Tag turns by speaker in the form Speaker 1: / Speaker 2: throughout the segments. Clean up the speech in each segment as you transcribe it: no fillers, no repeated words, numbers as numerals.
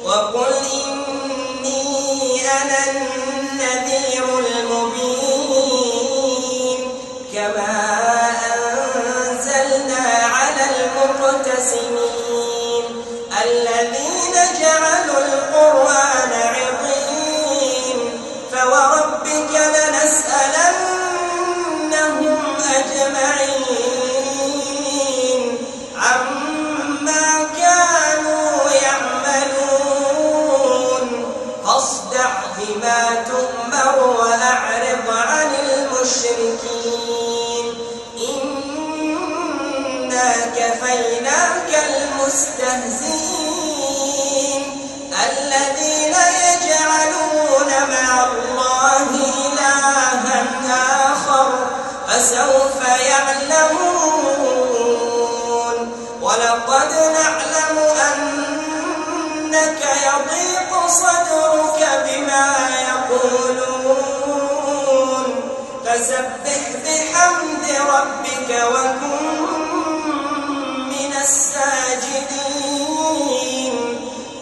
Speaker 1: وقل إني أنا النذير المبين كما أنزلنا على المقتسمين الذين جعلوا القرآن عضين فوربك لنسألنهم أجمعين عما كانوا يعملون فاصدع بما تؤمر وأعرض عن المشركين إنا كفيناك المستهزئين الذين يجعلون مع الله إلها آخر فسوف يعلمون ولقد نعلم أنك يضيق صدرك بما يقولون فسبح بحمد ربك وكن من الساجدين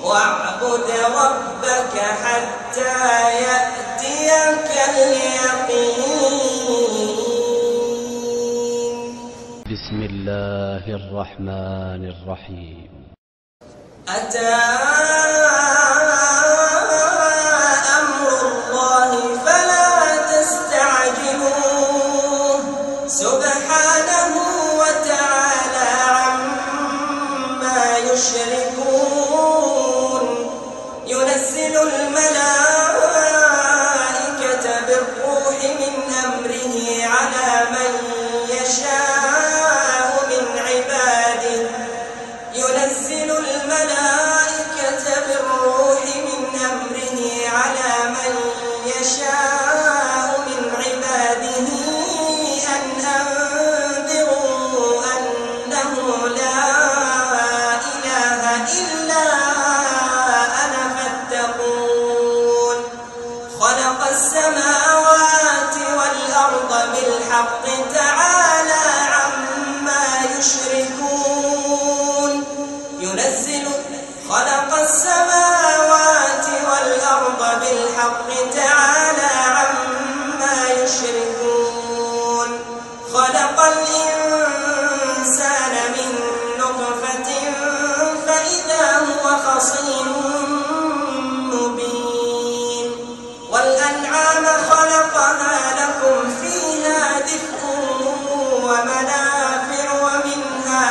Speaker 1: واعبد ربك حتى يأتيك اليقين.
Speaker 2: بسم الله الرحمن الرحيم.
Speaker 1: أتى أمر الله فلا تستعجلوه سبحانه وتعالى عما يشركون ينزل الملائكة بالروح من أمره على من يشاء من عباده ينزل الملائكة بالروح من أمره على من يشاء من عباده أن أنذروا أنه لا إله إلا أنا فاتقون خلق السماوات والأرض بالحق تعالى عما يشركون خلق السماوات والأرض بالحق تعالى عما يشركون خلق الإنسان من نطفة فإذا هو خصيم مبين والأنعام خلقها لكم فيها دفء ومنافع ومنها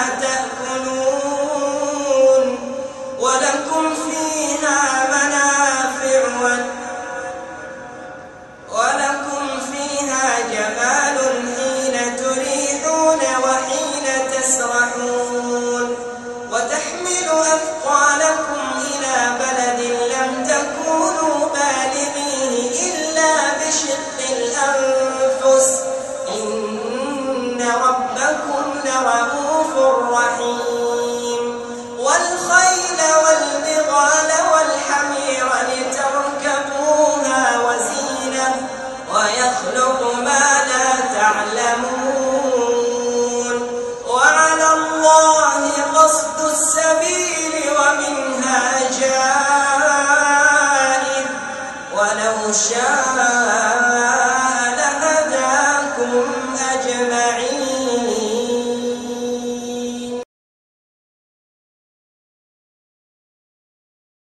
Speaker 1: تأكلون ولكم فيها منافع ولكم فيها جمال حين تريحون وحين تسرحون وتحمل أثقالكم إلى بلد لم تكونوا بالغيه إلا بشق الأنفس إن ربكم لرؤوف رحيم والخيل والبغال والحمير لتركبوها وزينة ويخلق ما لا تعلمون وعلى الله قصد السبيل ومنها جائر ولو شاء